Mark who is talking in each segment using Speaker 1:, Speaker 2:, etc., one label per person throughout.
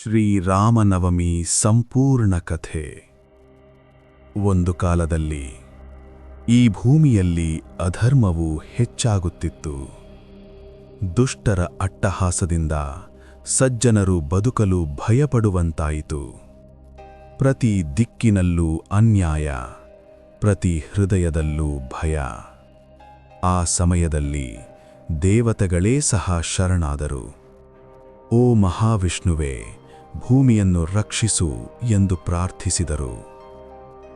Speaker 1: ಶ್ರೀರಾಮನವಮಿ ಸಂಪೂರ್ಣ ಕಥೆ. ಒಂದು ಕಾಲದಲ್ಲಿ ಈ ಭೂಮಿಯಲ್ಲಿ ಅಧರ್ಮವು ಹೆಚ್ಚಾಗುತ್ತಿತ್ತು. ದುಷ್ಟರ ಅಟ್ಟಹಾಸದಿಂದ ಸಜ್ಜನರು ಬದುಕಲು ಭಯಪಡುವಂತಾಯಿತು. ಪ್ರತಿ ದಿಕ್ಕಿನಲ್ಲೂ ಅನ್ಯಾಯ, ಪ್ರತಿ ಹೃದಯದಲ್ಲೂ ಭಯ. ಆ ಸಮಯದಲ್ಲಿ ದೇವತೆಗಳೇ ಸಹ ಶರಣಾದರು. ಓ ಮಹಾವಿಷ್ಣುವೇ, ಭೂಮಿಯನ್ನು ರಕ್ಷಿಸು ಎಂದು ಪ್ರಾರ್ಥಿಸಿದರು.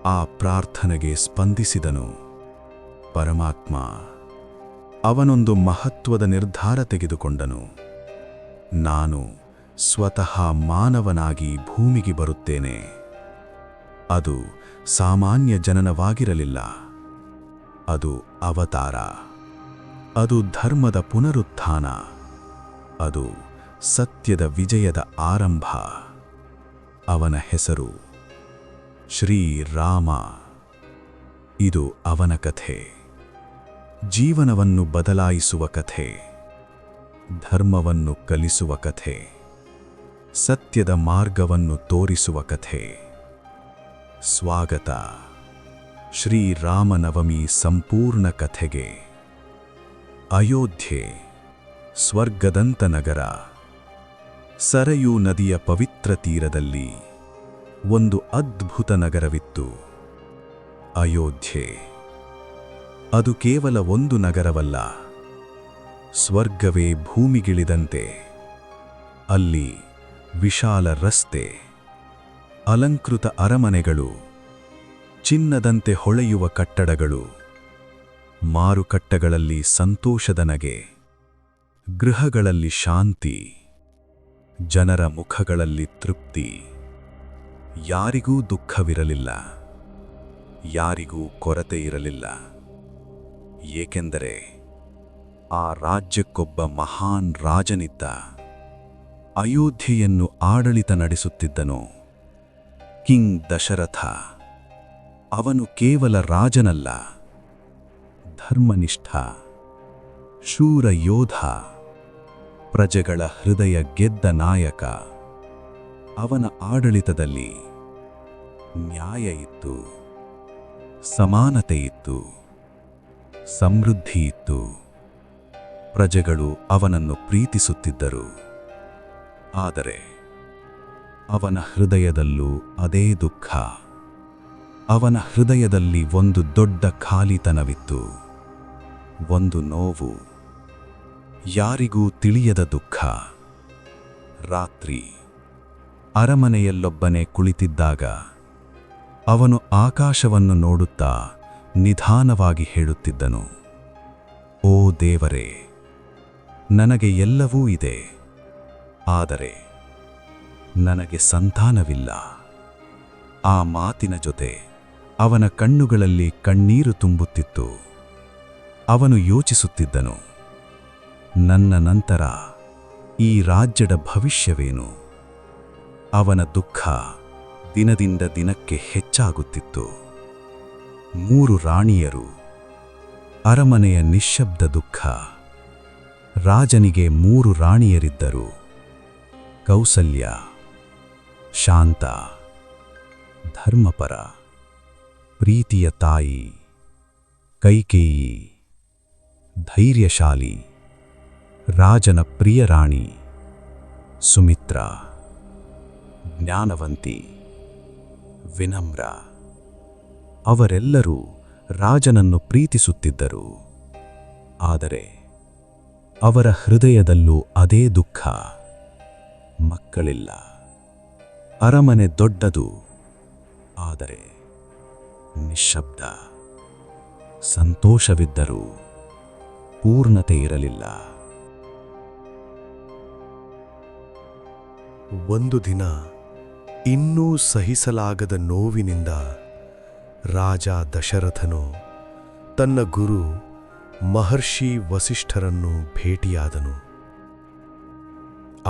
Speaker 1: ಆ ಪ್ರಾರ್ಥನೆಗೆ ಸ್ಪಂದಿಸಿದನು ಪರಮಾತ್ಮ. ಅವನೊಂದು ಮಹತ್ವದ ನಿರ್ಧಾರ ತೆಗೆದುಕೊಂಡನು. ನಾನು ಸ್ವತಃ ಮಾನವನಾಗಿ ಭೂಮಿಗೆ ಬರುತ್ತೇನೆ. ಅದು ಸಾಮಾನ್ಯ ಜನನವಾಗಿರಲಿಲ್ಲ, ಅದು ಅವತಾರ, ಅದು ಧರ್ಮದ ಪುನರುತ್ಥಾನ, ಅದು ಸತ್ಯದ ವಿಜಯದ ಆರಂಭ. ಅವನ ಹೆಸರು ಶ್ರೀರಾಮ. ಇದು ಅವನ ಕಥೆ, ಜೀವನವನ್ನು ಬದಲಾಯಿಸುವ ಕಥೆ, ಧರ್ಮವನ್ನು ಕಲಿಸುವ ಕಥೆ, ಸತ್ಯದ ಮಾರ್ಗವನ್ನು ತೋರಿಸುವ ಕಥೆ. ಸ್ವಾಗತ ಶ್ರೀರಾಮನವಮಿ ಸಂಪೂರ್ಣ ಕಥೆಗೆ. ಅಯೋಧ್ಯೆ, ಸ್ವರ್ಗದಂತ ನಗರ. ಸರಯೂ ನದಿಯ ಪವಿತ್ರ ತೀರದಲ್ಲಿ ಒಂದು ಅದ್ಭುತ ನಗರವಿತ್ತು, ಅಯೋಧ್ಯೆ. ಅದು ಕೇವಲ ಒಂದು ನಗರವಲ್ಲ, ಸ್ವರ್ಗವೇ ಭೂಮಿಗಿಳಿದಂತೆ. ಅಲ್ಲಿ ವಿಶಾಲ ರಸ್ತೆ, ಅಲಂಕೃತ ಅರಮನೆಗಳು, ಚಿನ್ನದಂತೆ ಹೊಳೆಯುವ ಕಟ್ಟಡಗಳು, ಮಾರುಕಟ್ಟೆಗಳಲ್ಲಿ ಸಂತೋಷದ ನಗೆ, ಗೃಹಗಳಲ್ಲಿ ಶಾಂತಿ, ಜನರ ಮುಖಗಳಲ್ಲಿ ತೃಪ್ತಿ. ಯಾರಿಗೂ ದುಃಖವಿರಲಿಲ್ಲ, ಯಾರಿಗೂ ಕೊರತೆ ಇರಲಿಲ್ಲ. ಏಕೆಂದರೆ ಆ ರಾಜ್ಯಕ್ಕೊಬ್ಬ ಮಹಾನ್ ರಾಜನಿದ್ದ. ಅಯೋಧ್ಯೆಯನ್ನು ಆಡಳಿತ ನಡೆಸುತ್ತಿದ್ದನು ಕಿಂಗ್ ದಶರಥ. ಅವನು ಕೇವಲ ರಾಜನಲ್ಲ, ಧರ್ಮನಿಷ್ಠ, ಶೂರ ಯೋಧ, ಪ್ರಜೆಗಳ ಹೃದಯ ಗೆದ್ದ ನಾಯಕ. ಅವನ ಆಡಳಿತದಲ್ಲಿ ನ್ಯಾಯ ಇತ್ತು, ಸಮಾನತೆ ಇತ್ತು, ಸಮೃದ್ಧಿ ಇತ್ತು. ಪ್ರಜೆಗಳು ಅವನನ್ನು ಪ್ರೀತಿಸುತ್ತಿದ್ದರು. ಆದರೆ ಅವನ ಹೃದಯದಲ್ಲೂ ಅದೇ ದುಃಖ. ಅವನ ಹೃದಯದಲ್ಲಿ ಒಂದು ದೊಡ್ಡ ಖಾಲಿತನವಿತ್ತು, ಒಂದು ನೋವು, ಯಾರಿಗೂ ತಿಳಿಯದ ದುಃಖ. ರಾತ್ರಿ ಅರಮನೆಯಲ್ಲೊಬ್ಬನೇ ಕುಳಿತಿದ್ದಾಗ ಅವನು ಆಕಾಶವನ್ನು ನೋಡುತ್ತಾ ನಿಧಾನವಾಗಿ ಹೇಳುತ್ತಿದ್ದನು, ಓ ದೇವರೇ, ನನಗೆ ಎಲ್ಲವೂ ಇದೆ, ಆದರೆ ನನಗೆ ಸಂತಾನವಿಲ್ಲ. ಆ ಮಾತಿನ ಜೊತೆ ಅವನ ಕಣ್ಣುಗಳಲ್ಲಿ ಕಣ್ಣೀರು ತುಂಬುತ್ತಿತ್ತು. ಅವನು ಯೋಚಿಸುತ್ತಿದ್ದನು, ನನ್ನ ನಂತರ ಈ ರಾಜ್ಯದ ಭವಿಷ್ಯವೇನು? ಅವನ ದುಃಖ ದಿನದಿಂದ ದಿನಕ್ಕೆ ಹೆಚ್ಚಾಗುತ್ತಿತ್ತು. 3 ರಾಣಿಯರು, ಅರಮನೆಯ ನಿಶ್ಶಬ್ದ ದುಃಖ. ರಾಜನಿಗೆ 3 ರಾಣಿಯರಿದ್ದರು, ಕೌಸಲ್ಯ, ಶಾಂತ, ಧರ್ಮಪರ, ಪ್ರೀತಿಯ ತಾಯಿ, ಕೈಕೇಯಿ, ಧೈರ್ಯಶಾಲಿ, ರಾಜನ ಪ್ರಿಯ ರಾಣಿ, ಸುಮಿತ್ರ, ಜ್ಞಾನವಂತಿ, ವಿನಮ್ರ. ಅವರೆಲ್ಲರೂ ರಾಜನನ್ನು ಪ್ರೀತಿಸುತ್ತಿದ್ದರು. ಆದರೆ ಅವರ ಹೃದಯದಲ್ಲೂ ಅದೇ ದುಃಖ. ಮಕ್ಕಳಿಲ್ಲ. ಅರಮನೆ ದೊಡ್ಡದು, ಆದರೆ ನಿಶ್ಶಬ್ದ. ಸಂತೋಷವಿದ್ದರೂ ಪೂರ್ಣತೆ ಇರಲಿಲ್ಲ.
Speaker 2: ಒಂದು ದಿನ ಇನ್ನೂ ಸಹಿಸಲಾಗದ ನೋವಿನಿಂದ ರಾಜ ದಶರಥನು ತನ್ನ ಗುರು ಮಹರ್ಷಿ ವಸಿಷ್ಠರನ್ನು ಭೇಟಿಯಾದನು.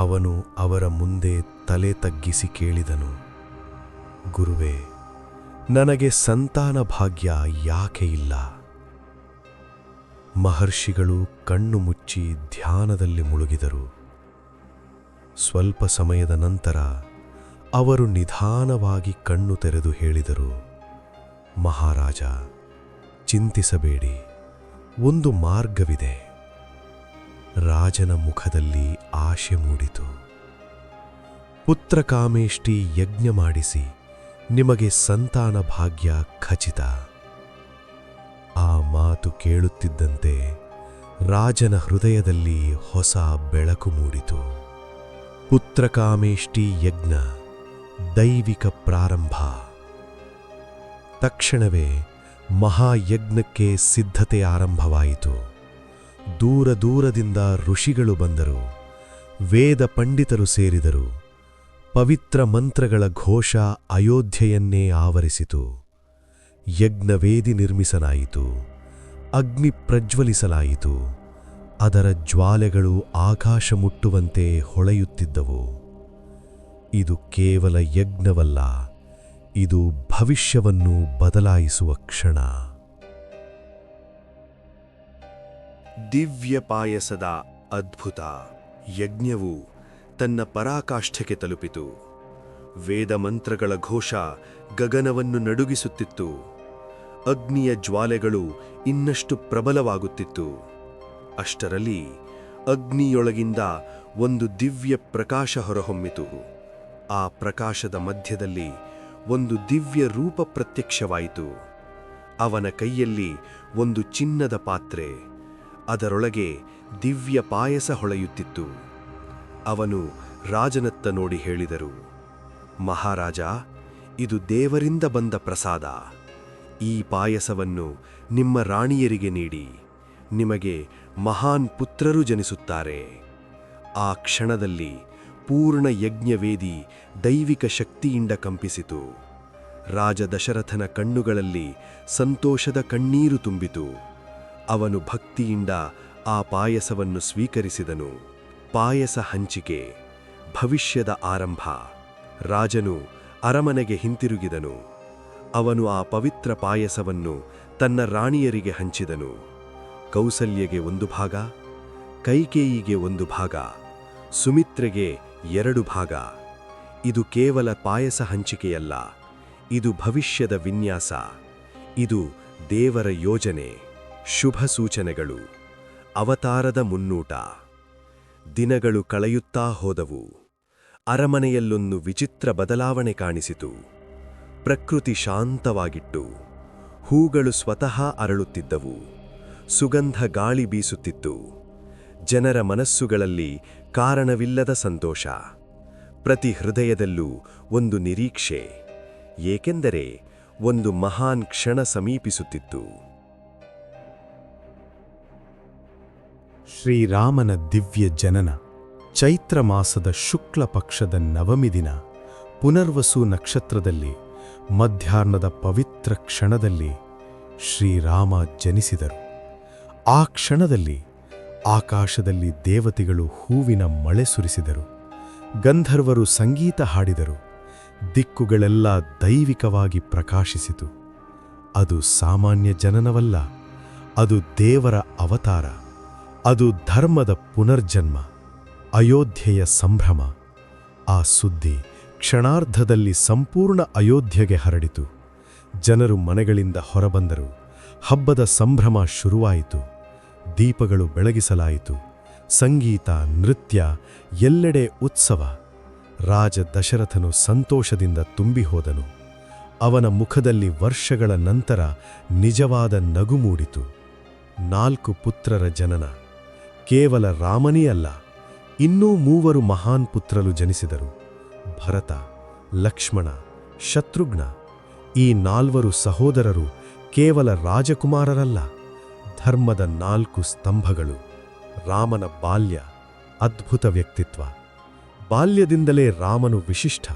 Speaker 2: ಅವನು ಅವರ ಮುಂದೆ ತಲೆ ತಗ್ಗಿಸಿ ಕೇಳಿದನು, ಗುರುವೇ, ನನಗೆ ಸಂತಾನ ಭಾಗ್ಯ ಯಾಕೆ ಇಲ್ಲ? ಮಹರ್ಷಿಗಳು ಕಣ್ಣು ಮುಚ್ಚಿ ಧ್ಯಾನದಲ್ಲಿ ಮುಳುಗಿದರು. ಸ್ವಲ್ಪ ಸಮಯದ ನಂತರ ಅವರು ನಿಧಾನವಾಗಿ ಕಣ್ಣು ತೆರೆದು ಹೇಳಿದರು, ಮಹಾರಾಜ, ಚಿಂತಿಸಬೇಡಿ, ಒಂದು ಮಾರ್ಗವಿದೆ. ರಾಜನ ಮುಖದಲ್ಲಿ ಆಶೆ ಮೂಡಿತು. ಪುತ್ರಕಾಮೇಷ್ಟಿ ಯಜ್ಞ ಮಾಡಿಸಿ ನಿಮಗೆ ಸಂತಾನ ಭಾಗ್ಯ ಖಚಿತ. ಆ ಮಾತು ಕೇಳುತ್ತಿದ್ದಂತೆ ರಾಜನ ಹೃದಯದಲ್ಲಿ ಹೊಸ ಬೆಳಕು ಮೂಡಿತು. ಪುತ್ರಕಾಮೇಷ್ಟಿ ಯಜ್ಞ, ದೈವಿಕ ಪ್ರಾರಂಭ. ತಕ್ಷಣವೇ ಮಹಾಯಜ್ಞಕ್ಕೆ ಸಿದ್ಧತೆ ಆರಂಭವಾಯಿತು. ದೂರ ದೂರದಿಂದ ಋಷಿಗಳು ಬಂದರು, ವೇದ ಪಂಡಿತರು ಸೇರಿದರು. ಪವಿತ್ರ ಮಂತ್ರಗಳ ಘೋಷ ಅಯೋಧ್ಯೆಯನ್ನೇ ಆವರಿಸಿತು. ಯಜ್ಞವೇದಿ ನಿರ್ಮಿಸಲಾಯಿತು, ಅಗ್ನಿ ಪ್ರಜ್ವಲಿಸಲಾಯಿತು. ಅದರ ಜ್ವಾಲೆಗಳು ಆಕಾಶ ಮುಟ್ಟುವಂತೆ ಹೊಳೆಯುತ್ತಿದ್ದವು. ಇದು ಕೇವಲ ಯಜ್ಞವಲ್ಲ, ಇದು ಭವಿಷ್ಯವನ್ನು ಬದಲಾಯಿಸುವ ಕ್ಷಣ. ದಿವ್ಯ ಪಾಯಸದ ಅದ್ಭುತ. ಯಜ್ಞವು ತನ್ನ ಪರಾಕಾಷ್ಠೆಗೆ ತಲುಪಿತು. ವೇದ ಮಂತ್ರಗಳ ಘೋಷ ಗಗನವನ್ನು ನಡುಗಿಸುತ್ತಿತ್ತು. ಅಗ್ನಿಯ ಜ್ವಾಲೆಗಳು ಇನ್ನಷ್ಟು ಪ್ರಬಲವಾಗುತ್ತಿತ್ತು. ಅಷ್ಟರಲ್ಲಿ ಅಗ್ನಿಯೊಳಗಿಂದ ಒಂದು ದಿವ್ಯ ಪ್ರಕಾಶ ಹೊರಹೊಮ್ಮಿತು. ಆ ಪ್ರಕಾಶದ ಮಧ್ಯದಲ್ಲಿ ಒಂದು ದಿವ್ಯ ರೂಪ ಪ್ರತ್ಯಕ್ಷವಾಯಿತು. ಅವನ ಕೈಯಲ್ಲಿ ಒಂದು ಚಿನ್ನದ ಪಾತ್ರೆ, ಅದರೊಳಗೆ ದಿವ್ಯ ಪಾಯಸ ಹೊಳೆಯುತ್ತಿತ್ತು. ಅವನು ರಾಜನತ್ತ ನೋಡಿ ಹೇಳಿದರು, ಮಹಾರಾಜ, ಇದು ದೇವರಿಂದ ಬಂದ ಪ್ರಸಾದ. ಈ ಪಾಯಸವನ್ನು ನಿಮ್ಮ ರಾಣಿಯರಿಗೆ ನೀಡಿ. ನಿಮಗೆ ಮಹಾನ್ ಪುತ್ರರು ಜನಿಸುತ್ತಾರೆ. ಆ ಕ್ಷಣದಲ್ಲಿ ಪೂರ್ಣ ಯಜ್ಞವೇದಿ ದೈವಿಕ ಶಕ್ತಿಯಿಂದ ಕಂಪಿಸಿತು. ರಾಜ ದಶರಥನ ಕಣ್ಣುಗಳಲ್ಲಿ ಸಂತೋಷದ ಕಣ್ಣೀರು ತುಂಬಿತು. ಅವನು ಭಕ್ತಿಯಿಂದ ಆ ಪಾಯಸವನ್ನು ಸ್ವೀಕರಿಸಿದನು. ಪಾಯಸ ಹಂಚಿಕೆ, ಭವಿಷ್ಯದ ಆರಂಭ. ರಾಜನು ಅರಮನೆಗೆ ಹಿಂತಿರುಗಿದನು. ಅವನು ಆ ಪವಿತ್ರ ಪಾಯಸವನ್ನು ತನ್ನ ರಾಣಿಯರಿಗೆ ಹಂಚಿದನು. ಕೌಸಲ್ಯಗೆ ಒಂದು ಭಾಗ, ಕೈಕೇಯಿಗೆ ಒಂದು ಭಾಗ, ಸುಮಿತ್ರೆಗೆ 2 ಭಾಗ. ಇದು ಕೇವಲ ಪಾಯಸ ಹಂಚಿಕೆಯಲ್ಲ, ಇದು ಭವಿಷ್ಯದ ವಿನ್ಯಾಸ. ಇದು ದೇವರ ಯೋಜನೆ, ಶುಭ ಸೂಚನೆಗಳು, ಅವತಾರದ ಮುನ್ನೂಟ. ದಿನಗಳು ಕಳೆಯುತ್ತಾ ಹೋದವು. ಅರಮನೆಯಲ್ಲೊಂದು ವಿಚಿತ್ರ ಬದಲಾವಣೆ ಕಾಣಿಸಿತು. ಪ್ರಕೃತಿ ಶಾಂತವಾಗಿತ್ತು. ಹೂಗಳು ಸ್ವತಃ ಅರಳುತ್ತಿದ್ದವು. ಸುಗಂಧ ಗಾಳಿ ಬೀಸುತ್ತಿತ್ತು. ಜನರ ಮನಸ್ಸುಗಳಲ್ಲಿ ಕಾರಣವಿಲ್ಲದ ಸಂತೋಷ. ಪ್ರತಿ ಹೃದಯದಲ್ಲೂ ಒಂದು ನಿರೀಕ್ಷೆ, ಏಕೆಂದರೆ ಒಂದು ಮಹಾನ್ ಕ್ಷಣ ಸಮೀಪಿಸುತ್ತಿತ್ತು.
Speaker 3: ಶ್ರೀರಾಮನ ದಿವ್ಯ ಜನನ. ಚೈತ್ರ ಮಾಸದ ಶುಕ್ಲ ಪಕ್ಷದ ನವಮಿ ದಿನ, ಪುನರ್ವಸು ನಕ್ಷತ್ರದಲ್ಲಿ, ಮಧ್ಯಾಹ್ನದ ಪವಿತ್ರ ಕ್ಷಣದಲ್ಲಿ ಶ್ರೀರಾಮ ಜನಿಸಿದರು. ಆ ಕ್ಷಣದಲ್ಲಿ ಆಕಾಶದಲ್ಲಿ ದೇವತೆಗಳು ಹೂವಿನ ಮಳೆ ಸುರಿಸಿದರು. ಗಂಧರ್ವರು ಸಂಗೀತ ಹಾಡಿದರು. ದಿಕ್ಕುಗಳೆಲ್ಲ ದೈವಿಕವಾಗಿ ಪ್ರಕಾಶಿಸಿತು. ಅದು ಸಾಮಾನ್ಯ ಜನನವಲ್ಲ, ಅದು ದೇವರ ಅವತಾರ. ಅದು ಧರ್ಮದ ಪುನರ್ಜನ್ಮ, ಅಯೋಧ್ಯೆಯ ಸಂಭ್ರಮ. ಆ ಸುದ್ದಿ ಕ್ಷಣಾರ್ಧದಲ್ಲಿ ಸಂಪೂರ್ಣ ಅಯೋಧ್ಯೆಗೆ ಹರಡಿತು. ಜನರು ಮನೆಗಳಿಂದ ಹೊರಬಂದರು. ಹಬ್ಬದ ಸಂಭ್ರಮ ಶುರುವಾಯಿತು. ದೀಪಗಳು ಬೆಳಗಿಸಲಾಯಿತು. ಸಂಗೀತ, ನೃತ್ಯ, ಎಲ್ಲೆಡೆ ಉತ್ಸವ. ರಾಜ ದಶರಥನು ಸಂತೋಷದಿಂದ ತುಂಬಿ ಹೋದನು. ಅವನ ಮುಖದಲ್ಲಿ ವರ್ಷಗಳ ನಂತರ ನಿಜವಾದ ನಗು ಮೂಡಿತು. 4 ಪುತ್ರರ ಜನನ. ಕೇವಲ ರಾಮನೇ ಅಲ್ಲ, ಇನ್ನೂ 3 ಮಹಾನ್ ಪುತ್ರರು ಜನಿಸಿದರು. ಭರತ, ಲಕ್ಷ್ಮಣ, ಶತ್ರುಘ್ನ. ಈ 4 ಸಹೋದರರು ಕೇವಲ ರಾಜಕುಮಾರರಲ್ಲ, ಧರ್ಮದ 4 ಸ್ತಂಭಗಳು. ರಾಮನ ಬಾಲ್ಯ, ಅದ್ಭುತ ವ್ಯಕ್ತಿತ್ವ. ಬಾಲ್ಯದಿಂದಲೇ ರಾಮನು ವಿಶಿಷ್ಟ.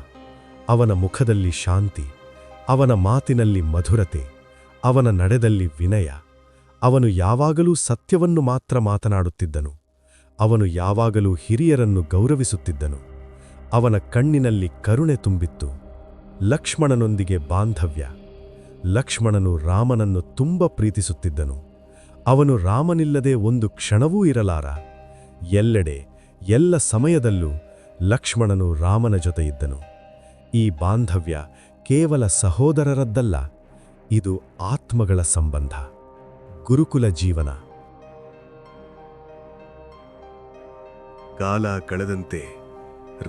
Speaker 3: ಅವನ ಮುಖದಲ್ಲಿ ಶಾಂತಿ, ಅವನ ಮಾತಿನಲ್ಲಿ ಮಧುರತೆ, ಅವನ ನಡೆದಲ್ಲಿ ವಿನಯ. ಅವನು ಯಾವಾಗಲೂ ಸತ್ಯವನ್ನು ಮಾತ್ರ ಮಾತನಾಡುತ್ತಿದ್ದನು. ಅವನು ಯಾವಾಗಲೂ ಹಿರಿಯರನ್ನು ಗೌರವಿಸುತ್ತಿದ್ದನು. ಅವನ ಕಣ್ಣಿನಲ್ಲಿ ಕರುಣೆ ತುಂಬಿತ್ತು. ಲಕ್ಷ್ಮಣನೊಂದಿಗೆ ಬಾಂಧವ್ಯ. ಲಕ್ಷ್ಮಣನು ರಾಮನನ್ನು ತುಂಬ ಪ್ರೀತಿಸುತ್ತಿದ್ದನು. ಅವನು ರಾಮನಿಲ್ಲದೆ ಒಂದು ಕ್ಷಣವೂ ಇರಲಾರ. ಎಲ್ಲೆಡೆ, ಎಲ್ಲ ಸಮಯದಲ್ಲೂ ಲಕ್ಷ್ಮಣನು ರಾಮನ ಜೊತೆ ಇದ್ದನು. ಈ ಬಾಂಧವ್ಯ ಕೇವಲ ಸಹೋದರರದ್ದಲ್ಲ, ಇದು ಆತ್ಮಗಳ ಸಂಬಂಧ, ಗುರುಕುಲ ಜೀವನ.
Speaker 4: ಕಾಲ ಕಳೆದಂತೆ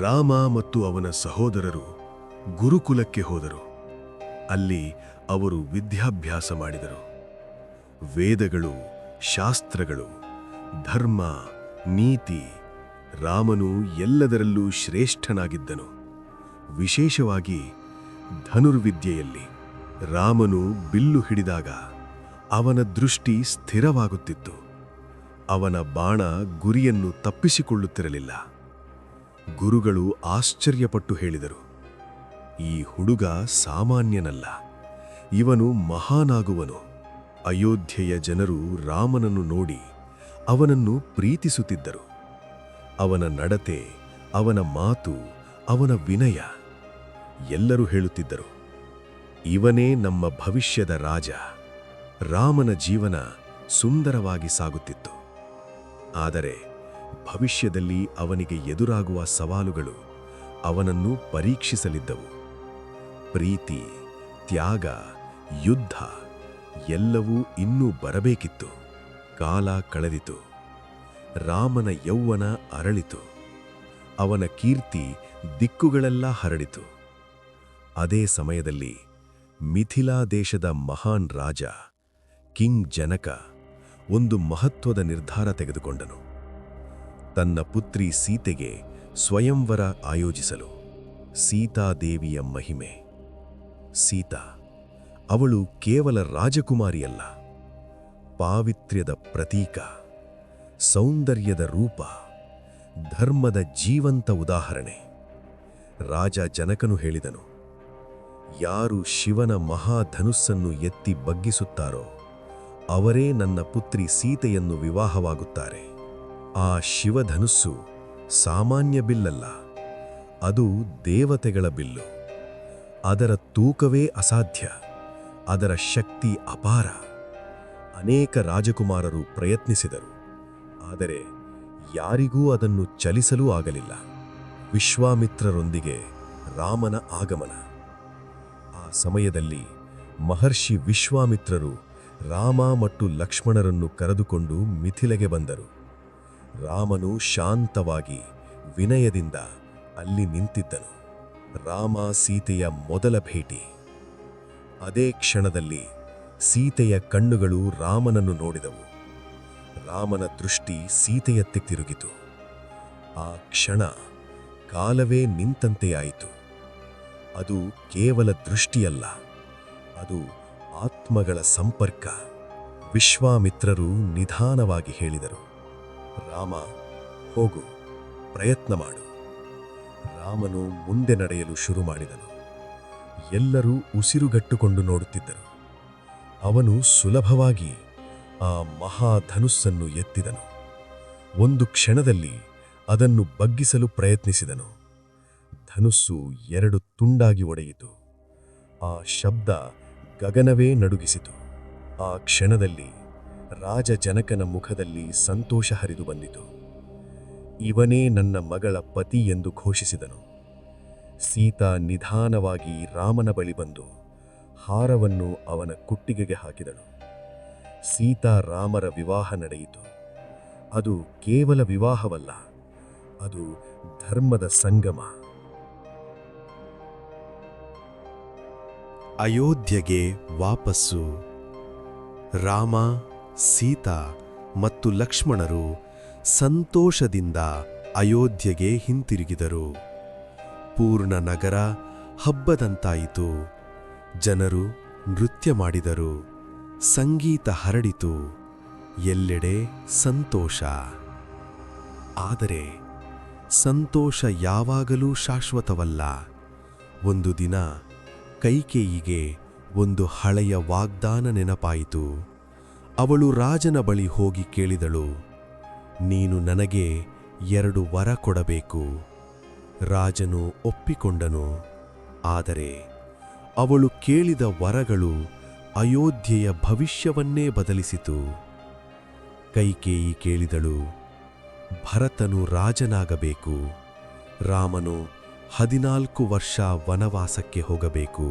Speaker 4: ರಾಮ ಮತ್ತು ಅವನ ಸಹೋದರರು ಗುರುಕುಲಕ್ಕೆ ಹೋದರು. ಅಲ್ಲಿ ಅವರು ವಿದ್ಯಾಭ್ಯಾಸ ಮಾಡಿದರು. ವೇದಗಳು, ಶಾಸ್ತ್ರಗಳು, ಧರ್ಮ, ನೀತಿ, ರಾಮನು ಎಲ್ಲದರಲ್ಲೂ ಶ್ರೇಷ್ಠನಾಗಿದ್ದನು. ವಿಶೇಷವಾಗಿ ಧನುರ್ವಿದ್ಯೆಯಲ್ಲಿ ರಾಮನು ಬಿಲ್ಲು ಹಿಡಿದಾಗ ಅವನ ದೃಷ್ಟಿ ಸ್ಥಿರವಾಗುತ್ತಿತ್ತು. ಅವನ ಬಾಣ ಗುರಿಯನ್ನು ತಪ್ಪಿಸಿಕೊಳ್ಳುತ್ತಿರಲಿಲ್ಲ. ಗುರುಗಳು ಆಶ್ಚರ್ಯಪಟ್ಟು ಹೇಳಿದರು, ಈ ಹುಡುಗ ಸಾಮಾನ್ಯನಲ್ಲ, ಇವನು ಮಹಾನಾಗುವನು. ಅಯೋಧ್ಯೆಯ ಜನರು ರಾಮನನ್ನು ನೋಡಿ ಅವನನ್ನು ಪ್ರೀತಿಸುತ್ತಿದ್ದರು. ಅವನ ನಡತೆ, ಅವನ ಮಾತು, ಅವನ ವಿನಯ, ಎಲ್ಲರೂ ಹೇಳುತ್ತಿದ್ದರು, ಇವನೇ ನಮ್ಮ ಭವಿಷ್ಯದ ರಾಜ. ರಾಮನ ಜೀವನ ಸುಂದರವಾಗಿ ಸಾಗುತ್ತಿತ್ತು. ಆದರೆ ಭವಿಷ್ಯದಲ್ಲಿ ಅವನಿಗೆ ಎದುರಾಗುವ ಸವಾಲುಗಳು ಅವನನ್ನು ಪರೀಕ್ಷಿಸಲಿದ್ದವು. ಪ್ರೀತಿ, ತ್ಯಾಗ, ಯುದ್ಧ ಎಲ್ಲವೂ ಇನ್ನೂ ಬರಬೇಕಿತ್ತು. ಕಾಲ ಕಳೆದಿತು. ರಾಮನ ಯೌವನ ಅರಳಿತು. ಅವನ ಕೀರ್ತಿ ದಿಕ್ಕುಗಳೆಲ್ಲ ಹರಡಿತು. ಅದೇ ಸಮಯದಲ್ಲಿ ಮಿಥಿಲಾ ದೇಶದ ಮಹಾನ್ ರಾಜ ಕಿಂಗ್ ಜನಕ ಒಂದು ಮಹತ್ವದ ನಿರ್ಧಾರ ತೆಗೆದುಕೊಂಡನು. ತನ್ನ ಪುತ್ರಿ ಸೀತೆಗೆ ಸ್ವಯಂವರ ಆಯೋಜಿಸಲು. ಸೀತಾದೇವಿಯ ಮಹಿಮೆ. ಸೀತಾ, ಅವಳು ಕೇವಲ ರಾಜಕುಮಾರಿಯಲ್ಲ, ಪಾವಿತ್ರ್ಯದ ಪ್ರತೀಕ, ಸೌಂದರ್ಯದ ರೂಪ, ಧರ್ಮದ ಜೀವಂತ ಉದಾಹರಣೆ. ರಾಜ ಜನಕನು ಹೇಳಿದನು, ಯಾರು ಶಿವನ ಮಹಾಧನುಸ್ಸನ್ನು ಎತ್ತಿ ಬಗ್ಗಿಸುತ್ತಾರೋ ಅವರೇ ನನ್ನ ಪುತ್ರಿ ಸೀತೆಯನ್ನು ವಿವಾಹವಾಗುತ್ತಾರೆ. ಆ ಶಿವಧನುಸ್ಸು ಸಾಮಾನ್ಯ ಬಿಲ್ಲಲ್ಲ, ಅದು ದೇವತೆಗಳ ಬಿಲ್ಲು. ಅದರ ತೂಕವೇ ಅಸಾಧ್ಯ, ಅದರ ಶಕ್ತಿ ಅಪಾರ. ಅನೇಕ ರಾಜಕುಮಾರರು ಪ್ರಯತ್ನಿಸಿದರು, ಆದರೆ ಯಾರಿಗೂ ಅದನ್ನು ಚಲಿಸಲೂ ಆಗಲಿಲ್ಲ. ವಿಶ್ವಾಮಿತ್ರರೊಂದಿಗೆ ರಾಮನ ಆಗಮನ. ಆ ಸಮಯದಲ್ಲಿ ಮಹರ್ಷಿ ವಿಶ್ವಾಮಿತ್ರರು ರಾಮ ಮತ್ತು ಲಕ್ಷ್ಮಣರನ್ನು ಕರೆದುಕೊಂಡು ಮಿಥಿಲೆಗೆ ಬಂದರು. ರಾಮನು ಶಾಂತವಾಗಿ, ವಿನಯದಿಂದ ಅಲ್ಲಿ ನಿಂತಿದ್ದನು. ರಾಮ ಸೀತೆಯ ಮೊದಲ ಭೇಟಿ. ಅದೇ ಕ್ಷಣದಲ್ಲಿ ಸೀತೆಯ ಕಣ್ಣುಗಳು ರಾಮನನ್ನು ನೋಡಿದವು. ರಾಮನ ದೃಷ್ಟಿ ಸೀತೆಯತ್ತ ತಿರುಗಿತು. ಆ ಕ್ಷಣ ಕಾಲವೇ ನಿಂತಂತೆಯಾಯಿತು. ಅದು ಕೇವಲ ದೃಷ್ಟಿಯಲ್ಲ, ಅದು ಆತ್ಮಗಳ ಸಂಪರ್ಕ. ವಿಶ್ವಾಮಿತ್ರರು ನಿಧಾನವಾಗಿ ಹೇಳಿದರು, ರಾಮ, ಹೋಗು, ಪ್ರಯತ್ನ ಮಾಡು. ರಾಮನು ಮುಂದೆ ನಡೆಯಲು ಶುರು ಮಾಡಿದನು. ಎಲ್ಲರೂ ಉಸಿರುಗಟ್ಟುಕೊಂಡು ನೋಡುತ್ತಿದ್ದರು. ಅವನು ಸುಲಭವಾಗಿ ಆ ಮಹಾಧನುಸ್ಸನ್ನು ಎತ್ತಿದನು. ಒಂದು ಕ್ಷಣದಲ್ಲಿ ಅದನ್ನು ಬಗ್ಗಿಸಲು ಪ್ರಯತ್ನಿಸಿದನು. ಧನುಸ್ಸು 2 ತುಂಡಾಗಿ ಒಡೆಯಿತು. ಆ ಶಬ್ದ ಗಗನವೇ ನಡುಗಿಸಿತು. ಆ ಕ್ಷಣದಲ್ಲಿ ರಾಜ ಜನಕನ ಮುಖದಲ್ಲಿ ಸಂತೋಷ ಹರಿದು ಬಂದಿತು. ಇವನೇ ನನ್ನ ಮಗಳ ಪತಿ ಎಂದು ಘೋಷಿಸಿದನು. ಸೀತಾ ನಿಧಾನವಾಗಿ ರಾಮನ ಬಳಿ ಬಂದು ಹಾರವನ್ನು ಅವನ ಕುತ್ತಿಗೆಗೆ ಹಾಕಿದಳು. ಸೀತಾ ರಾಮರ ವಿವಾಹ ನಡೆಯಿತು. ಅದು ಕೇವಲ ವಿವಾಹವಲ್ಲ, ಅದು ಧರ್ಮದ ಸಂಗಮ.
Speaker 5: ಅಯೋಧ್ಯೆಗೆ ವಾಪಸ್ಸು. ರಾಮ, ಸೀತಾ ಮತ್ತು ಲಕ್ಷ್ಮಣರು ಸಂತೋಷದಿಂದ ಅಯೋಧ್ಯೆಗೆ ಹಿಂತಿರುಗಿದರು. ಪೂರ್ಣ ನಗರ ಹಬ್ಬದಂತಾಯಿತು. ಜನರು ನೃತ್ಯ ಮಾಡಿದರು, ಸಂಗೀತ ಹರಡಿತು, ಎಲ್ಲೆಡೆ ಸಂತೋಷ. ಆದರೆ ಸಂತೋಷ ಯಾವಾಗಲೂ ಶಾಶ್ವತವಲ್ಲ. ಒಂದು ದಿನ ಕೈಕೇಯಿಗೆ ಒಂದು ಹಳೆಯ ವಾಗ್ದಾನ ನೆನಪಾಯಿತು. ಅವಳು ರಾಜನ ಬಳಿ ಹೋಗಿ ಕೇಳಿದಳು, ನೀನು ನನಗೆ 2 ವರ ಕೊಡಬೇಕು. ರಾಜನು ಒಪ್ಪಿಕೊಂಡನು. ಆದರೆ ಅವಳು ಕೇಳಿದ ವರಗಳು ಅಯೋಧ್ಯೆಯ ಭವಿಷ್ಯವನ್ನೇ ಬದಲಿಸಿತು. ಕೈಕೇಯಿ ಕೇಳಿದಳು, ಭರತನು ರಾಜನಾಗಬೇಕು, ರಾಮನು 14 ವರ್ಷ ವನವಾಸಕ್ಕೆ ಹೋಗಬೇಕು.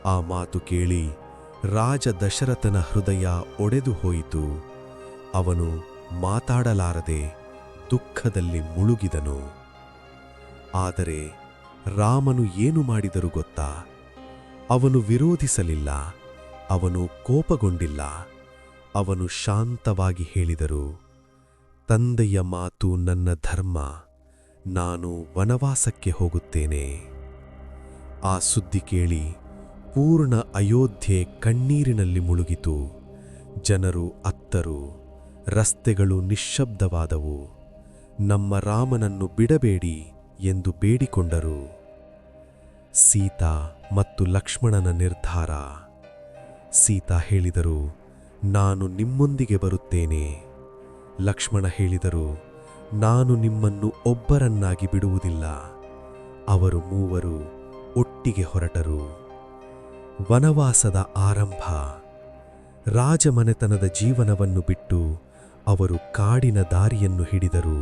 Speaker 5: ಆ ಮಾತು ಕೇಳಿ ರಾಜ ದಶರಥನ ಹೃದಯ ಒಡೆದು ಹೋಯಿತು. ಅವನು ಮಾತಾಡಲಾರದೆ ದುಃಖದಲ್ಲಿ ಮುಳುಗಿದನು. ಆದರೆ ರಾಮನು ಏನು ಮಾಡಿದರು ಗೊತ್ತಾ? ಅವನು ವಿರೋಧಿಸಲಿಲ್ಲ, ಅವನು ಕೋಪಗೊಂಡಿಲ್ಲ. ಅವನು ಶಾಂತವಾಗಿ ಹೇಳಿದರು, ತಂದೆಯ ಮಾತು ನನ್ನ ಧರ್ಮ, ನಾನು ವನವಾಸಕ್ಕೆ ಹೋಗುತ್ತೇನೆ. ಆ ಸುದ್ದಿ ಕೇಳಿ ಪೂರ್ಣ ಅಯೋಧ್ಯೆ ಕಣ್ಣೀರಿನಲ್ಲಿ ಮುಳುಗಿತು. ಜನರು ಅತ್ತರು, ರಸ್ತೆಗಳು ನಿಶ್ಶಬ್ದವಾದವು. ನಮ್ಮ ರಾಮನನ್ನು ಬಿಡಬೇಡಿ ಎಂದು ಬೇಡಿಕೊಂಡರು. ಸೀತಾ ಮತ್ತು ಲಕ್ಷ್ಮಣನ ನಿರ್ಧಾರ. ಸೀತಾ ಹೇಳಿದರು, ನಾನು ನಿಮ್ಮೊಂದಿಗೆ ಬರುತ್ತೇನೆ. ಲಕ್ಷ್ಮಣ ಹೇಳಿದರು, ನಾನು ನಿಮ್ಮನ್ನು ಒಬ್ಬರನ್ನಾಗಿ ಬಿಡುವುದಿಲ್ಲ. ಅವರು ಮೂವರು ಒಟ್ಟಿಗೆ ಹೊರಟರು. ವನವಾಸದ ಆರಂಭ. ರಾಜಮನೆತನದ ಜೀವನವನ್ನು ಬಿಟ್ಟು ಅವರು ಕಾಡಿನ ದಾರಿಯನ್ನು ಹಿಡಿದರು.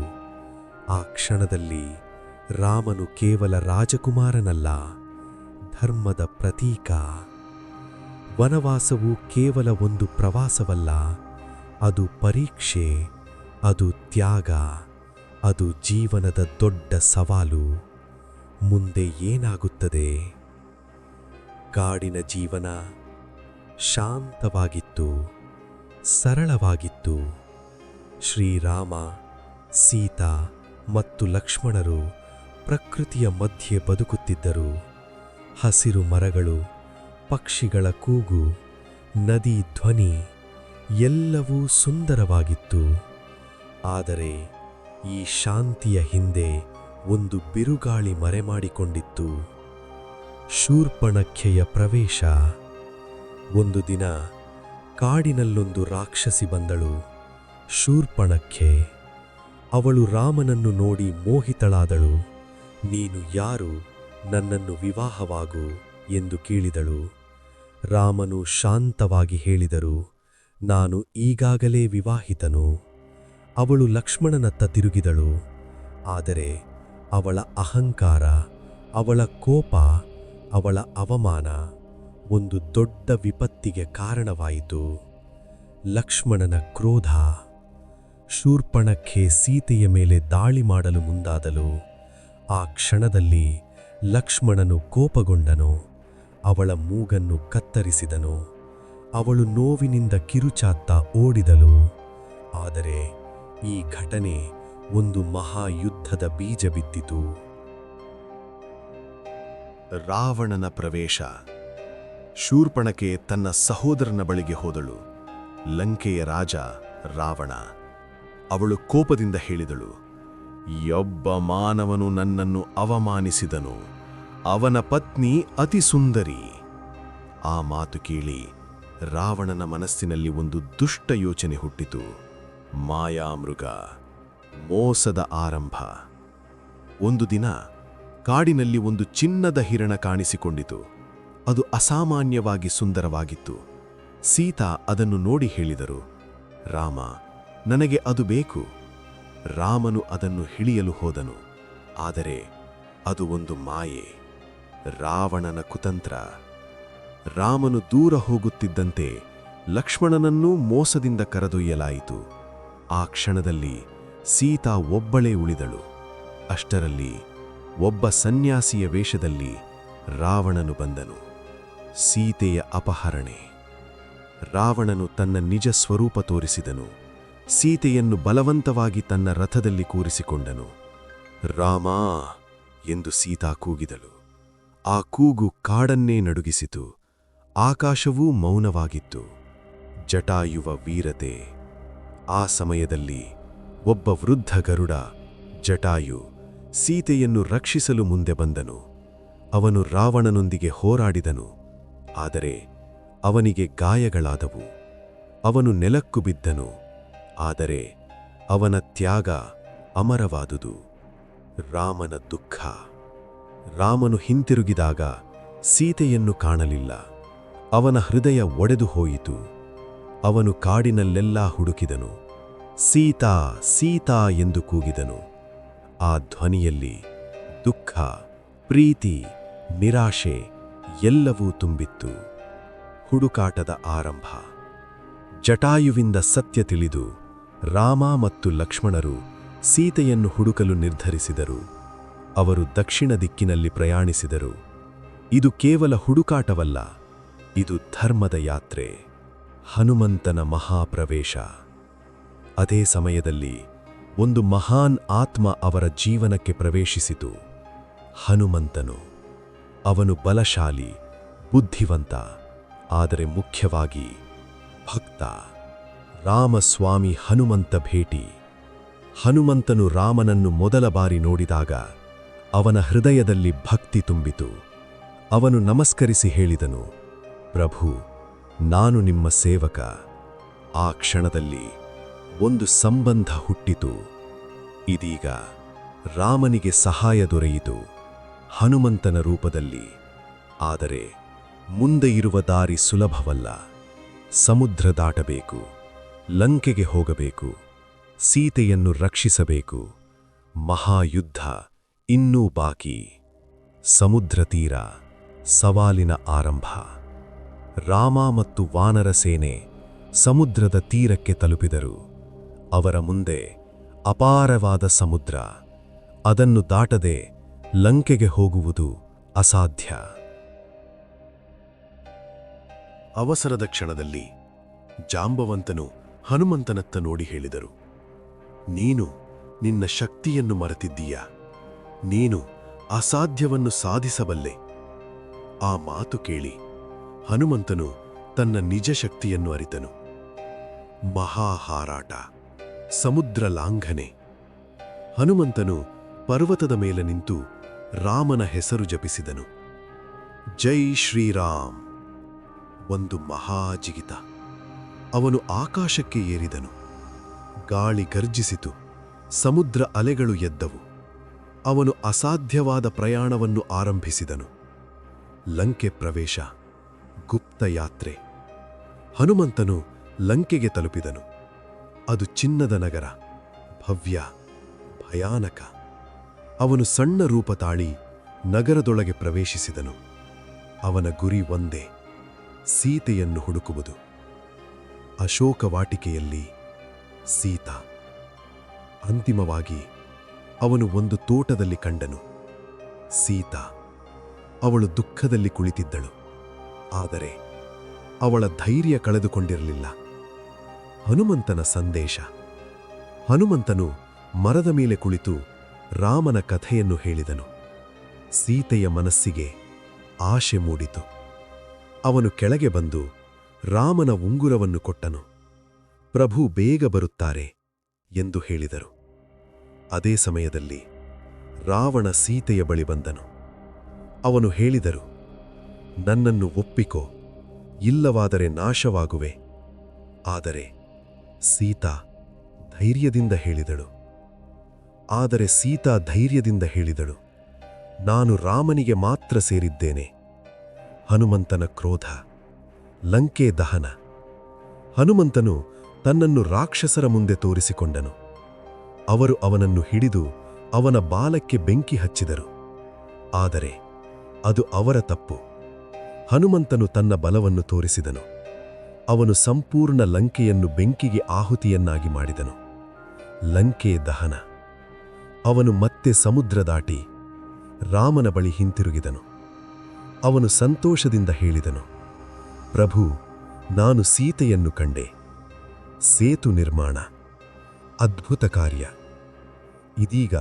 Speaker 5: ಆ ಕ್ಷಣದಲ್ಲಿ ರಾಮನು ಕೇವಲ ರಾಜಕುಮಾರನಲ್ಲ, ಧರ್ಮದ ಪ್ರತೀಕ. ವನವಾಸವು ಕೇವಲ ಒಂದು ಪ್ರವಾಸವಲ್ಲ, ಅದು ಪರೀಕ್ಷೆ, ಅದು ತ್ಯಾಗ, ಅದು ಜೀವನದ ದೊಡ್ಡ ಸವಾಲು. ಮುಂದೆ ಏನಾಗುತ್ತದೆ? ಕಾಡಿನ ಜೀವನ ಶಾಂತವಾಗಿತ್ತು, ಸರಳವಾಗಿತ್ತು. ಶ್ರೀರಾಮ, ಸೀತಾ ಮತ್ತು ಲಕ್ಷ್ಮಣರು ಪ್ರಕೃತಿಯ ಮಧ್ಯೆ ಬದುಕುತ್ತಿದ್ದರು. ಹಸಿರು ಮರಗಳು, ಪಕ್ಷಿಗಳ ಕೂಗು, ನದಿ ಧ್ವನಿ ಎಲ್ಲವೂ ಸುಂದರವಾಗಿತ್ತು. ಆದರೆ ಈ ಶಾಂತಿಯ ಹಿಂದೆ ಒಂದು ಬಿರುಗಾಳಿ ಮರೆಮಾಡಿಕೊಂಡಿತ್ತು. ಶೂರ್ಪಣಖೆಯ ಪ್ರವೇಶ. ಒಂದು ದಿನ ಕಾಡಿನಲ್ಲೊಂದು ರಾಕ್ಷಸಿ ಬಂದಳು, ಶೂರ್ಪಣಖೆ. ಅವಳು ರಾಮನನ್ನು ನೋಡಿ ಮೋಹಿತಳಾದಳು. ನೀನು ಯಾರು? ನನ್ನನ್ನು ವಿವಾಹವಾಗು ಎಂದು ಕೇಳಿದಳು. ರಾಮನು ಶಾಂತವಾಗಿ ಹೇಳಿದರು, ನಾನು ಈಗಾಗಲೇ ವಿವಾಹಿತನು. ಅವಳು ಲಕ್ಷ್ಮಣನತ್ತ ತಿರುಗಿದಳು. ಆದರೆ ಅವಳ ಅಹಂಕಾರ, ಅವಳ ಕೋಪ, ಅವಳ ಅವಮಾನ ಒಂದು ದೊಡ್ಡ ವಿಪತ್ತಿಗೆ ಕಾರಣವಾಯಿತು. ಲಕ್ಷ್ಮಣನ ಕ್ರೋಧ. ಶೂರ್ಪಣಖೆ ಸೀತೆಯ ಮೇಲೆ ದಾಳಿ ಮಾಡಲು ಮುಂದಾದಳು. ಆ ಕ್ಷಣದಲ್ಲಿ ಲಕ್ಷ್ಮಣನು ಕೋಪಗೊಂಡನು. ಅವಳ ಮೂಗನ್ನು ಕತ್ತರಿಸಿದನು. ಅವಳು ನೋವಿನಿಂದ ಕಿರುಚಾತ್ತಾ ಓಡಿದಳು. ಆದರೆ ಈ ಘಟನೆ ಒಂದು ಮಹಾಯುದ್ಧದ ಬೀಜ ಬಿತ್ತಿತು.
Speaker 4: ರಾವಣನ ಪ್ರವೇಶ. ಶೂರ್ಪಣಖೆ ತನ್ನ ಸಹೋದರನ ಬಳಿಗೆ ಹೋದಳು, ಲಂಕೆಯ ರಾಜ ರಾವಣ. ಅವಳು ಕೋಪದಿಂದ ಹೇಳಿದಳು, ಒಬ್ಬ ಮಾನವನು ನನ್ನನ್ನು ಅವಮಾನಿಸಿದನು. ಅವನ ಪತ್ನಿ ಅತಿ ಸುಂದರಿ. ಆ ಮಾತು ಕೇಳಿ ರಾವಣನ ಮನಸ್ಸಿನಲ್ಲಿ ಒಂದು ದುಷ್ಟ ಯೋಚನೆ ಹುಟ್ಟಿತು. ಮಾಯಾಮೃಗ, ಮೋಸದ ಆರಂಭ. ಒಂದು ದಿನ ಕಾಡಿನಲ್ಲಿ ಒಂದು ಚಿನ್ನದ ಹಿರಣ ಕಾಣಿಸಿಕೊಂಡಿತು. ಅದು ಅಸಾಮಾನ್ಯವಾಗಿ ಸುಂದರವಾಗಿತ್ತು. ಸೀತಾ ಅದನ್ನು ನೋಡಿ ಹೇಳಿದರು, ರಾಮ, ನನಗೆ ಅದು ಬೇಕು. ರಾಮನು ಅದನ್ನು ಹಿಡಿಯಲು ಹೋದನು. ಆದರೆ ಅದು ಒಂದು ಮಾಯೆ, ರಾವಣನ ಕುತಂತ್ರ. ರಾಮನು ದೂರ ಹೋಗುತ್ತಿದ್ದಂತೆ ಲಕ್ಷ್ಮಣನನ್ನೂ ಮೋಸದಿಂದ ಕರೆದೊಯ್ಯಲಾಯಿತು. ಆ ಕ್ಷಣದಲ್ಲಿ ಸೀತಾ ಒಬ್ಬಳೇ ಉಳಿದಳು. ಅಷ್ಟರಲ್ಲಿ ಒಬ್ಬ ಸನ್ಯಾಸಿಯ ವೇಷದಲ್ಲಿ ರಾವಣನು ಬಂದನು. ಸೀತೆಯ ಅಪಹರಣೆ. ರಾವಣನು ತನ್ನ ನಿಜ ಸ್ವರೂಪ ತೋರಿಸಿದನು. ಸೀತೆಯನ್ನು ಬಲವಂತವಾಗಿ ತನ್ನ ರಥದಲ್ಲಿ ಕೂರಿಸಿಕೊಂಡನು. ರಾಮಾ ಎಂದು ಸೀತಾ ಕೂಗಿದಳು. ಆ ಕೂಗು ಕಾಡನ್ನೇ ನಡುಗಿಸಿತು. ಆಕಾಶವೂ ಮೌನವಾಗಿತ್ತು. ಜಟಾಯುವ ವೀರತೆ. ಆ ಸಮಯದಲ್ಲಿ ಒಬ್ಬ ವೃದ್ಧ ಗರುಡ, ಜಟಾಯು, ಸೀತೆಯನ್ನು ರಕ್ಷಿಸಲು ಮುಂದೆ ಬಂದನು. ಅವನು ರಾವಣನೊಂದಿಗೆ ಹೋರಾಡಿದನು. ಆದರೆ ಅವನಿಗೆ ಗಾಯಗಳಾದವು. ಅವನು ನೆಲಕ್ಕು ಬಿದ್ದನು. ಆದರೆ ಅವನ ತ್ಯಾಗ ಅಮರವಾದುದು. ರಾಮನ ದುಃಖ. ರಾಮನು ಹಿಂತಿರುಗಿದಾಗ ಸೀತೆಯನ್ನು ಕಾಣಲಿಲ್ಲ. ಅವನ ಹೃದಯ ಒಡೆದು ಹೋಯಿತು. ಅವನು ಕಾಡಿನಲ್ಲೆಲ್ಲಾ ಹುಡುಕಿದನು. ಸೀತಾ, ಸೀತಾ ಎಂದು ಕೂಗಿದನು.
Speaker 3: ಆ ಧ್ವನಿಯಲ್ಲಿ ದುಃಖ, ಪ್ರೀತಿ, ನಿರಾಶೆ ಎಲ್ಲವೂ ತುಂಬಿತ್ತು. ಹುಡುಕಾಟದ ಆರಂಭ. ಜಟಾಯುವಿಂದ ಸತ್ಯ ತಿಳಿದು ರಾಮ ಮತ್ತು ಲಕ್ಷ್ಮಣರು ಸೀತೆಯನ್ನು ಹುಡುಕಲು ನಿರ್ಧರಿಸಿದರು. ಅವರು ದಕ್ಷಿಣ ದಿಕ್ಕಿನಲ್ಲಿ ಪ್ರಯಾಣಿಸಿದರು. ಇದು ಕೇವಲ ಹುಡುಕಾಟವಲ್ಲ, ಇದು ಧರ್ಮದ ಯಾತ್ರೆ, ಹನುಮಂತನ ಮಹಾಪ್ರವೇಶ. ಅದೇ ಸಮಯದಲ್ಲಿ ಒಂದು ಮಹಾನ್ ಆತ್ಮ ಅವರ ಜೀವನಕ್ಕೆ ಪ್ರವೇಶಿಸಿತು. ಹನುಮಂತನು. ಅವನು ಬಲಶಾಲಿ, ಬುದ್ಧಿವಂತ, ಆದರೆ ಮುಖ್ಯವಾಗಿ ಭಕ್ತ. ರಾಮಸ್ವಾಮಿ ಹನುಮಂತ ಭೇಟಿ. ಹನುಮಂತನು ರಾಮನನ್ನು ಮೊದಲ ಬಾರಿ ನೋಡಿದಾಗ ಅವನ ಹೃದಯದಲ್ಲಿ ಭಕ್ತಿ ತುಂಬಿತು. ಅವನು ನಮಸ್ಕರಿಸಿ ಹೇಳಿದನು, ಪ್ರಭು, ನಾನು ನಿಮ್ಮ ಸೇವಕ. ಆ ಕ್ಷಣದಲ್ಲಿ ಒಂದು ಸಂಬಂಧ ಹುಟ್ಟಿತು. ಇದೀಗ ರಾಮನಿಗೆ ಸಹಾಯ ದೊರೆಯಿತು, ಹನುಮಂತನ ರೂಪದಲ್ಲಿ. ಆದರೆ ಮುಂದೆ ಇರುವ ದಾರಿ ಸುಲಭವಲ್ಲ. ಸಮುದ್ರ ದಾಟಬೇಕು, ಲಂಕೆಗೆ ಹೋಗಬೇಕು, ಸೀತೆಯನ್ನು ರಕ್ಷಿಸಬೇಕು. ಮಹಾಯುದ್ಧ ಇನ್ನೂ ಬಾಕಿ. ಸಮುದ್ರ ತೀರ, ಸವಾಲಿನ ಆರಂಭ. ರಾಮ ಮತ್ತು ವಾನರ ಸೇನೆ ಸಮುದ್ರದ ತೀರಕ್ಕೆ ತಲುಪಿದರು. ಅವರ ಮುಂದೆ ಅಪಾರವಾದ ಸಮುದ್ರ. ಅದನ್ನು ದಾಟದೆ ಲಂಕೆಗೆ ಹೋಗುವುದು ಅಸಾಧ್ಯ.
Speaker 4: ಅವಸರದ ಕ್ಷಣದಲ್ಲಿ ಜಾಂಬವಂತನು ಹನುಮಂತನತ್ತ ನೋಡಿ ಹೇಳಿದರು, ನೀನು ನಿನ್ನ ಶಕ್ತಿಯನ್ನು ಮರೆತಿದ್ದೀಯಾ? ನೀನು ಅಸಾಧ್ಯವನ್ನು ಸಾಧಿಸಬಲ್ಲೆ. ಆ ಮಾತು ಕೇಳಿ ಹನುಮಂತನು ತನ್ನ ನಿಜ ಶಕ್ತಿಯನ್ನು ಅರಿತನು. ಮಹಾಹಾರಾಟ, ಸಮುದ್ರ ಲಾಂಘನೆ. ಹನುಮಂತನು ಪರ್ವತದ ಮೇಲೆ ನಿಂತು ರಾಮನ ಹೆಸರು ಜಪಿಸಿದನು. ಜೈ ಶ್ರೀರಾಮ್. ಒಂದು ಮಹಾಜಿಗಿತ. ಅವನು ಆಕಾಶಕ್ಕೆ ಏರಿದನು. ಗಾಳಿ ಗರ್ಜಿಸಿತು, ಸಮುದ್ರ ಅಲೆಗಳು ಎದ್ದವು. ಅವನು ಅಸಾಧ್ಯವಾದ ಪ್ರಯಾಣವನ್ನು ಆರಂಭಿಸಿದನು. ಲಂಕೆ ಪ್ರವೇಶ, ಗುಪ್ತ ಯಾತ್ರೆ. ಹನುಮಂತನು ಲಂಕೆಗೆ ತಲುಪಿದನು. ಅದು ಚಿನ್ನದ ನಗರ, ಭವ್ಯ, ಭಯಾನಕ. ಅವನು ಸಣ್ಣ ರೂಪ ತಾಳಿ ನಗರದೊಳಗೆ ಪ್ರವೇಶಿಸಿದನು. ಅವನ ಗುರಿ ಒಂದೇ, ಸೀತೆಯನ್ನು ಹುಡುಕುವುದು. ಅಶೋಕವಾಟಿಕೆಯಲ್ಲಿ ಸೀತಾ. ಅಂತಿಮವಾಗಿ ಅವನು ಒಂದು ತೋಟದಲ್ಲಿ ಕಂಡನು ಸೀತಾ. ಅವಳು ದುಃಖದಲ್ಲಿ ಕುಳಿತಿದ್ದಳು. ಆದರೆ ಅವಳ ಧೈರ್ಯ ಕಳೆದುಕೊಂಡಿರಲಿಲ್ಲ. ಹನುಮಂತನ ಸಂದೇಶ. ಹನುಮಂತನು ಮರದ ಮೇಲೆ ಕುಳಿತು ರಾಮನ ಕಥೆಯನ್ನು ಹೇಳಿದನು. ಸೀತೆಯ ಮನಸ್ಸಿಗೆ ಆಶೆ ಮೂಡಿತು. ಅವನು ಕೆಳಗೆ ಬಂದು ರಾಮನ ಉಂಗುರವನ್ನು ಕೊಟ್ಟನು. ಪ್ರಭು ಬೇಗ ಬರುತ್ತಾರೆ ಎಂದು ಹೇಳಿದರು. ಅದೇ ಸಮಯದಲ್ಲಿ ರಾವಣ ಸೀತೆಯ ಬಳಿ ಬಂದನು. ಅವನು ಹೇಳಿದರು, ನನ್ನನ್ನು ಒಪ್ಪಿಕೋ, ಇಲ್ಲವಾದರೆ ನಾಶವಾಗುವೆ. ಆದರೆ ಸೀತಾ ಧೈರ್ಯದಿಂದ ಹೇಳಿದಳು, ನಾನು ರಾಮನಿಗೆ ಮಾತ್ರ ಸೇರಿದ್ದೇನೆ. ಹನುಮಂತನ ಕ್ರೋಧ, ಲಂಕೆ ದಹನ. ಹನುಮಂತನು ತನ್ನನ್ನು ರಾಕ್ಷಸರ ಮುಂದೆ ತೋರಿಸಿಕೊಂಡನು. ಅವರು ಅವನನ್ನು ಹಿಡಿದು ಅವನ ಬಾಲಕ್ಕೆ ಬೆಂಕಿ ಹಚ್ಚಿದರು. ಆದರೆ ಅದು ಅವರ ತಪ್ಪು. ಹನುಮಂತನು ತನ್ನ ಬಲವನ್ನು ತೋರಿಸಿದನು. ಅವನು ಸಂಪೂರ್ಣ ಲಂಕೆಯನ್ನು ಬೆಂಕಿಗೆ ಆಹುತಿಯನ್ನಾಗಿ ಮಾಡಿದನು. ಲಂಕೆ ದಹನ. ಅವನು ಮತ್ತೆ ಸಮುದ್ರ ದಾಟಿ ರಾಮನ ಬಳಿ ಹಿಂತಿರುಗಿದನು. ಅವನು ಸಂತೋಷದಿಂದ ಹೇಳಿದನು, ಪ್ರಭು, ನಾನು ಸೀತೆಯನ್ನು ಕಂಡೆ. ಸೇತು ನಿರ್ಮಾಣ, ಅದ್ಭುತ ಕಾರ್ಯ. ಇದೀಗ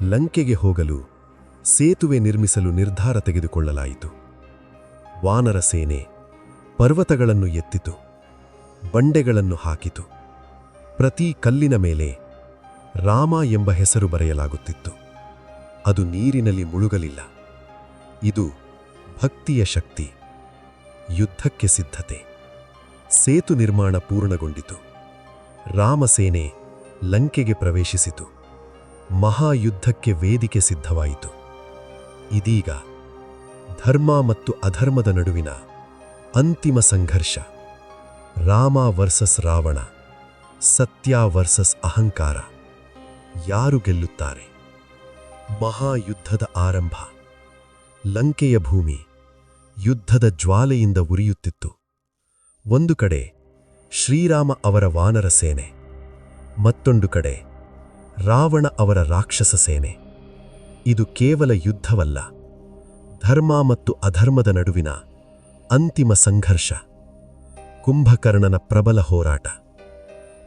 Speaker 4: ಲಂಕೆಗೆ ಹೋಗಲು ಸೇತುವೆ ನಿರ್ಮಿಸಲು ನಿರ್ಧಾರ ತೆಗೆದುಕೊಳ್ಳಲಾಯಿತು. ವಾನರ ಸೇನೆ ಪರ್ವತಗಳನ್ನು ಎತ್ತಿತು, ಬಂಡೆಗಳನ್ನು ಹಾಕಿತು. ಪ್ರತಿ ಕಲ್ಲಿನ ಮೇಲೆ ರಾಮ ಎಂಬ ಹೆಸರು ಬರೆಯಲಾಗುತ್ತಿತ್ತು. ಅದು ನೀರಿನಲ್ಲಿ ಮುಳುಗಲಿಲ್ಲ. ಇದು ಭಕ್ತಿಯ ಶಕ್ತಿ. ಯುದ್ಧಕ್ಕೆ ಸಿದ್ಧತೆ. ಸೇತು ನಿರ್ಮಾಣ ಪೂರ್ಣಗೊಂಡಿತು. ರಾಮಸೇನೆ ಲಂಕೆಗೆ ಪ್ರವೇಶಿಸಿತು. ಮಹಾಯುದ್ಧಕ್ಕೆ ವೇದಿಕೆ ಸಿದ್ಧವಾಯಿತು. ಇದೀಗ ಧರ್ಮ ಮತ್ತು ಅಧರ್ಮದ ನಡುವಿನ ಅಂತಿಮ ಸಂಘರ್ಷ. ರಾಮ ವರ್ಸಸ್ ರಾವಣ, ಸತ್ಯ ವರ್ಸಸ್ ಅಹಂಕಾರ. ಯಾರು ಗೆಲ್ಲುತ್ತಾರೆ? ಮಹಾಯುದ್ಧದ ಆರಂಭ. ಲಂಕೆಯ ಭೂಮಿ ಯುದ್ಧದ ಜ್ವಾಲೆಯಿಂದ ಉರಿಯುತ್ತಿತ್ತು. ಒಂದು ಕಡೆ ಶ್ರೀರಾಮ ಅವರ ವಾನರ ಸೇನೆ, ಮತ್ತೊಂದು ಕಡೆ ರಾವಣ ಅವರ ರಾಕ್ಷಸ ಸೇನೆ. ಇದು ಕೇವಲ ಯುದ್ಧವಲ್ಲ, ಧರ್ಮ ಮತ್ತು ಅಧರ್ಮದ ನಡುವಿನ ಅಂತಿಮ ಸಂಘರ್ಷ. ಕುಂಭಕರ್ಣನ ಪ್ರಬಲ ಹೋರಾಟ.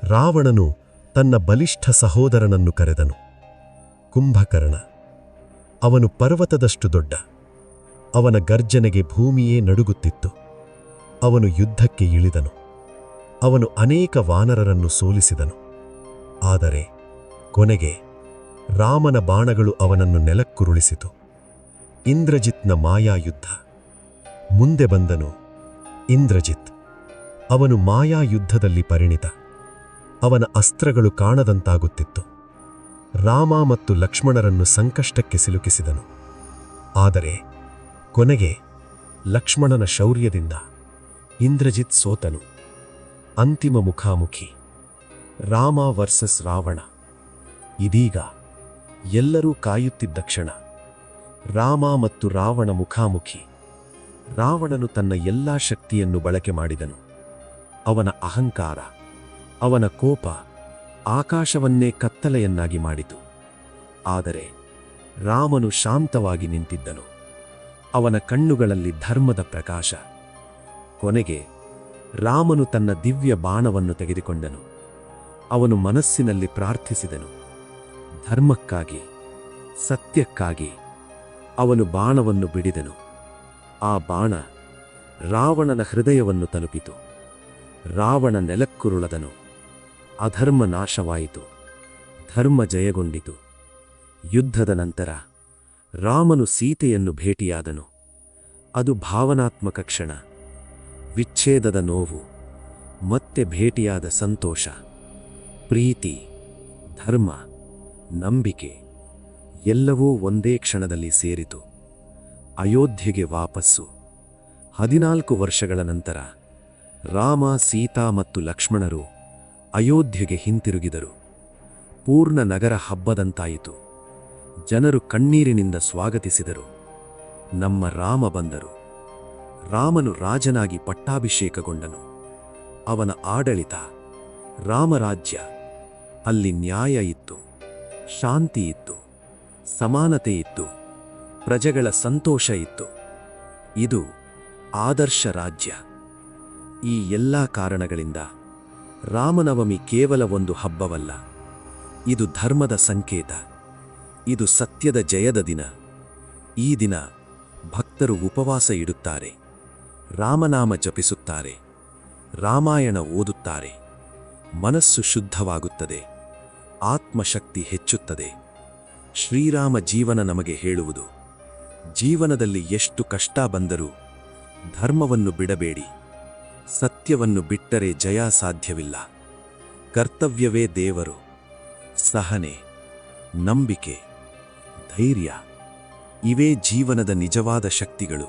Speaker 4: ರಾವಣನು ತನ್ನ ಬಲಿಷ್ಠ ಸಹೋದರನನ್ನು ಕರೆದನು. ಕುಂಭಕರ್ಣ. ಅವನು ಪರ್ವತದಷ್ಟು ದೊಡ್ಡ. ಅವನ ಗರ್ಜನೆಗೆ ಭೂಮಿಯೇ ನಡುಗುತ್ತಿತ್ತು. ಅವನು ಯುದ್ಧಕ್ಕೆ ಇಳಿದನು. ಅವನು ಅನೇಕ ವಾನರರನ್ನು ಸೋಲಿಸಿದನು. ಆದರೆ ಕೊನೆಗೆ ರಾಮನ ಬಾಣಗಳು ಅವನನ್ನು ನೆಲಕ್ಕುರುಳಿಸಿತು. ಇಂದ್ರಜಿತ್ನ ಮಾಯಾಯುದ್ಧ. ಮುಂದೆ ಬಂದನು ಇಂದ್ರಜಿತ್. ಅವನು ಮಾಯಾಯುದ್ಧದಲ್ಲಿ ಪರಿಣಿತ. ಅವನ ಅಸ್ತ್ರಗಳು ಕಾಣದಂತಾಗುತ್ತಿತ್ತು. ರಾಮ ಮತ್ತು ಲಕ್ಷ್ಮಣರನ್ನು ಸಂಕಷ್ಟಕ್ಕೆ ಸಿಲುಕಿಸಿದನು. ಆದರೆ ಕೊನೆಗೆ ಲಕ್ಷ್ಮಣನ ಶೌರ್ಯದಿಂದ ಇಂದ್ರಜಿತ್ ಸೋತನು. ಅಂತಿಮ ಮುಖಾಮುಖಿ. ರಾಮ ವರ್ಸಸ್ ರಾವಣ. ಇದೀಗ ಎಲ್ಲರೂ ಕಾಯುತ್ತಿದ್ದ ಕ್ಷಣ. ರಾಮ ಮತ್ತು ರಾವಣ ಮುಖಾಮುಖಿ. ರಾವಣನು ತನ್ನ ಎಲ್ಲಾ ಶಕ್ತಿಯನ್ನು ಬಳಕೆ ಮಾಡಿದನು. ಅವನ ಅಹಂಕಾರ, ಅವನ ಕೋಪ ಆಕಾಶವನ್ನೇ ಕತ್ತಲೆಯನ್ನಾಗಿ ಮಾಡಿತು. ಆದರೆ ರಾಮನು ಶಾಂತವಾಗಿ ನಿಂತಿದ್ದನು. ಅವನ ಕಣ್ಣುಗಳಲ್ಲಿ ಧರ್ಮದ ಪ್ರಕಾಶ. ಕೊನೆಗೆ ರಾಮನು ತನ್ನ ದಿವ್ಯ ಬಾಣವನ್ನು ತೆಗೆದುಕೊಂಡನು. ಅವನು ಮನಸ್ಸಿನಲ್ಲಿ ಪ್ರಾರ್ಥಿಸಿದನು. ಧರ್ಮಕ್ಕಾಗಿ, ಸತ್ಯಕ್ಕಾಗಿ ಅವನು ಬಾಣವನ್ನು ಬಿಡಿದನು. ಆ ಬಾಣ ರಾವಣನ ಹೃದಯವನ್ನು ತಲುಪಿತು. ರಾವಣ ನೆಲಕ್ಕುರುಳದನು. ಅಧರ್ಮ ನಾಶವಾಯಿತು. ಧರ್ಮ ಜಯಗೊಂಡಿತು. ಯುದ್ಧದ ನಂತರ ರಾಮನು ಸೀತೆಯನ್ನು ಭೇಟಿಯಾದನು. ಅದು ಭಾವನಾತ್ಮಕ ಕ್ಷಣ. ವಿಚ್ಛೇದದ ನೋವು, ಮತ್ತೆ ಭೇಟಿಯಾದ ಸಂತೋಷ. ಪ್ರೀತಿ, ಧರ್ಮ, ನಂಬಿಕೆ ಎಲ್ಲವೂ ಒಂದೇ ಕ್ಷಣದಲ್ಲಿ ಸೇರಿತು. ಅಯೋಧ್ಯೆಗೆ ವಾಪಸ್ಸು. 14 ವರ್ಷಗಳ ನಂತರ ರಾಮ, ಸೀತಾ ಮತ್ತು ಲಕ್ಷ್ಮಣರು ಅಯೋಧ್ಯೆಗೆ ಹಿಂತಿರುಗಿದರು. ಪೂರ್ಣ ನಗರ ಹಬ್ಬದಂತಾಯಿತು. ಜನರು ಕಣ್ಣೀರಿನಿಂದ ಸ್ವಾಗತಿಸಿದರು. ನಮ್ಮ ರಾಮ ಬಂದರು. ರಾಮನು ರಾಜನಾಗಿ ಪಟ್ಟಾಭಿಷೇಕಗೊಂಡನು. ಅವನ ಆಡಳಿತ, ರಾಮರಾಜ್ಯ. ಅಲ್ಲಿ ನ್ಯಾಯ ಇತ್ತು, ಶಾಂತಿ ಇತ್ತು, ಸಮಾನತೆ ಇತ್ತು, ಪ್ರಜೆಗಳ ಸಂತೋಷ ಇತ್ತು. ಇದು ಆದರ್ಶ ರಾಜ್ಯ. ಈ ಎಲ್ಲಾ ಕಾರಣಗಳಿಂದ ರಾಮನವಮಿ ಕೇವಲ ಒಂದು ಹಬ್ಬವಲ್ಲ, ಇದು ಧರ್ಮದ ಸಂಕೇತ. ಇದು ಸತ್ಯದ ಜಯದ ದಿನ. ಈ ದಿನ ಭಕ್ತರು ಉಪವಾಸ ಇಡುತ್ತಾರೆ, ರಾಮನಾಮ ಜಪಿಸುತ್ತಾರೆ, ರಾಮಾಯಣ ಓದುತ್ತಾರೆ. ಮನಸ್ಸು ಶುದ್ಧವಾಗುತ್ತದೆ, ಆತ್ಮಶಕ್ತಿ ಹೆಚ್ಚುತ್ತದೆ. ಶ್ರೀರಾಮ ಜೀವನ ನಮಗೆ ಹೇಳುವುದು, ಜೀವನದಲ್ಲಿ ಎಷ್ಟು ಕಷ್ಟ ಬಂದರೂ ಧರ್ಮವನ್ನು ಬಿಡಬೇಡಿ. ಸತ್ಯವನ್ನು ಬಿಟ್ಟರೆ ಜಯ ಸಾಧ್ಯವಿಲ್ಲ. ಕರ್ತವ್ಯವೇ ದೇವರು. ಸಹನೆ, ನಂಬಿಕೆ, ಧೈರ್ಯ ಇವೇ ಜೀವನದ ನಿಜವಾದ ಶಕ್ತಿಗಳು.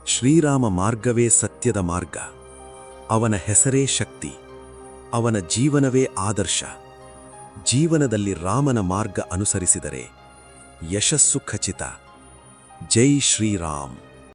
Speaker 4: ಶ್ರೀರಾಮ ಮಾರ್ಗವೇ ಸತ್ಯದ ಮಾರ್ಗ. ಅವನ ಹೆಸರೇ ಶಕ್ತಿ. ಅವನ ಜೀವನವೇ ಆದರ್ಶ. ಜೀವನದಲ್ಲಿ ರಾಮನ ಮಾರ್ಗ ಅನುಸರಿಸಿದರೆ ಯಶಸ್ಸು ಖಚಿತ. ಜೈ ಶ್ರೀರಾಮ್.